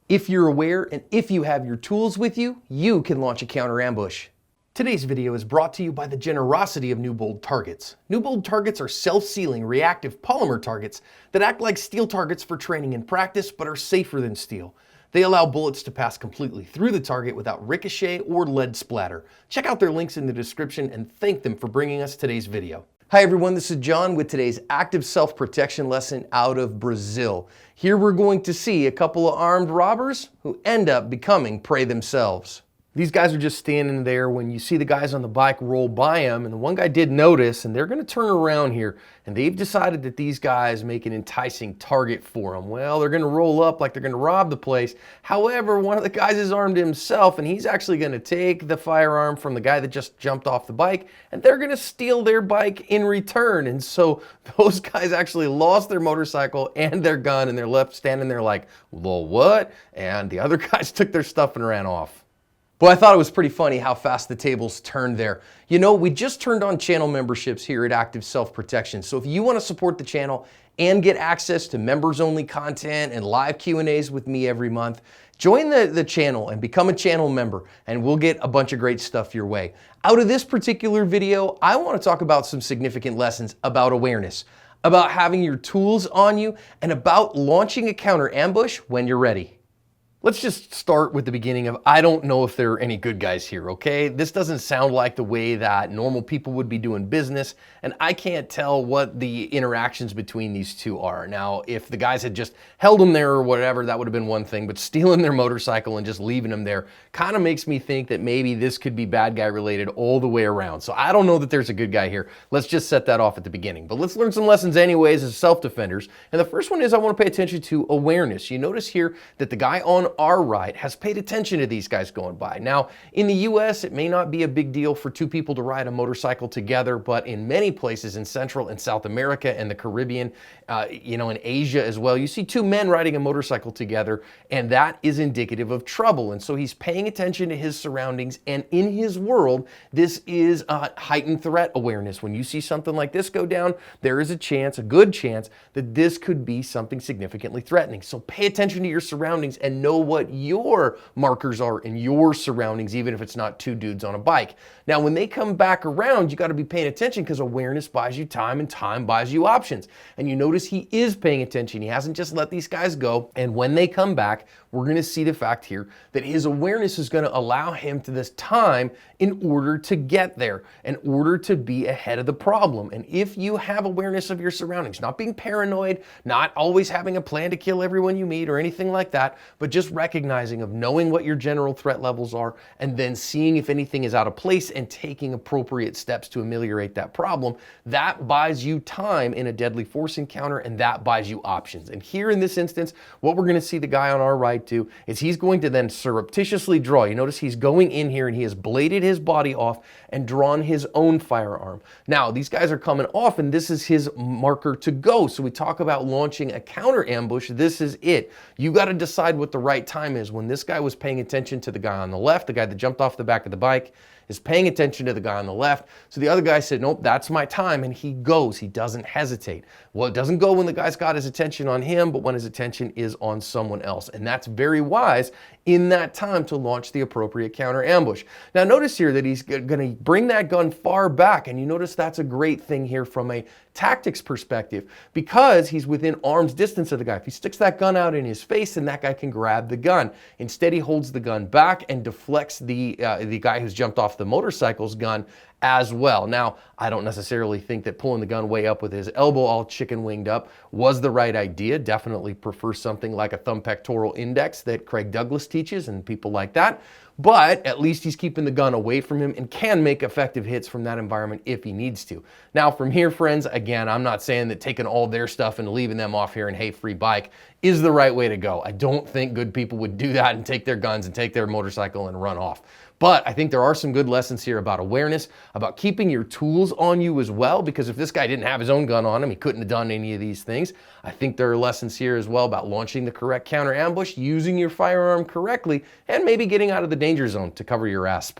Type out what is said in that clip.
If you're aware and if you have your tools with you, you can launch a counter ambush. Today's video is brought to you by the generosity of Newbold targets. Newbold targets are self-sealing reactive polymer targets that act like steel targets for training and practice, but are safer than steel. They allow bullets to pass completely through the target without ricochet or lead splatter. Check out their links in the description and thank them for bringing us today's video. Hi everyone, this is John with today's active self-protection lesson out of Brazil. Here we're going to see a couple of armed robbers who end up becoming prey themselves. These guys are just standing there when you see the guys on the bike roll by them, and the one guy did notice, and they're going to turn around here, and they've decided that these guys make an enticing target for them. Well, they're going to roll up like they're going to rob the place. However, one of the guys is armed himself, and he's actually going to take the firearm from the guy that just jumped off the bike, and they're going to steal their bike in return. And so those guys actually lost their motorcycle and their gun, and they're left standing there like, well, what? And the other guys took their stuff and ran off. Well, I thought it was pretty funny how fast the tables turned there. You know, we just turned on channel memberships here at Active Self-Protection. So if you want to support the channel and get access to members-only content and live Q&As with me every month, join the channel and become a channel member, and we'll get a bunch of great stuff your way. Out of this particular video, I want to talk about some significant lessons about awareness, about having your tools on you, and about launching a counter ambush when you're ready. Let's just start with the beginning of, I don't know if there are any good guys here, okay? This doesn't sound like the way that normal people would be doing business, and I can't tell what the interactions between these two are. Now, if the guys had just held them there or whatever, that would have been one thing, but stealing their motorcycle and just leaving them there kind of makes me think that maybe this could be bad guy related all the way around. So I don't know that there's a good guy here. Let's just set that off at the beginning. But let's learn some lessons anyways as self-defenders. And the first one is I want to pay attention to awareness. You notice here that the guy on our right has paid attention to these guys going by. Now, in the US, it may not be a big deal for two people to ride a motorcycle together, but in many places in Central and South America and the Caribbean, in Asia as well, you see two men riding a motorcycle together, and that is indicative of trouble. And so he's paying attention to his surroundings, and in his world, this is heightened threat awareness. When you see something like this go down, there is a chance, a good chance, that this could be something significantly threatening. So pay attention to your surroundings and know what your markers are in your surroundings, even if it's not two dudes on a bike. Now, when they come back around, you got to be paying attention because awareness buys you time and time buys you options. And you notice he is paying attention. He hasn't just let these guys go. And when they come back, we're going to see the fact here that his awareness is going to allow him to this time in order to get there, in order to be ahead of the problem. And if you have awareness of your surroundings, not being paranoid, not always having a plan to kill everyone you meet or anything like that, but just recognizing of knowing what your general threat levels are and then seeing if anything is out of place and taking appropriate steps to ameliorate that problem, that buys you time in a deadly force encounter, and that buys you options. And here in this instance, what we're going to see the guy on our right do is he's going to then surreptitiously draw. You notice he's going in here and he has bladed his body off and drawn his own firearm. Now, these guys are coming off and this is his marker to go. So we talk about launching a counter ambush. This is it. You got to decide what the right time is. When this guy was paying attention to the guy on the left, the guy that jumped off the back of the bike is paying attention to the guy on the left. So the other guy said, nope, that's my time. And he goes, he doesn't hesitate. Well, it doesn't go when the guy's got his attention on him, but when his attention is on someone else. And that's very wise in that time to launch the appropriate counter ambush. Now notice here that he's going to bring that gun far back. And you notice that's a great thing here from a tactics perspective because he's within arm's distance of the guy. If he sticks that gun out in his face, then that guy can grab the gun. Instead, he holds the gun back and deflects the guy who's jumped off the motorcycle's gun as well. Now, I don't necessarily think that pulling the gun way up with his elbow all chicken winged up was the right idea. Definitely prefer something like a thumb pectoral index that Craig Douglas teaches and people like that. But at least he's keeping the gun away from him and can make effective hits from that environment if he needs to. Now, from here, friends, again, I'm not saying that taking all their stuff and leaving them off here and hey, free bike is the right way to go. I don't think good people would do that and take their guns and take their motorcycle and run off. But I think there are some good lessons here about awareness, about keeping your tools on you as well, because if this guy didn't have his own gun on him, he couldn't have done any of these things. I think there are lessons here as well about launching the correct counter ambush, using your firearm correctly, and maybe getting out of the danger zone to cover your asp.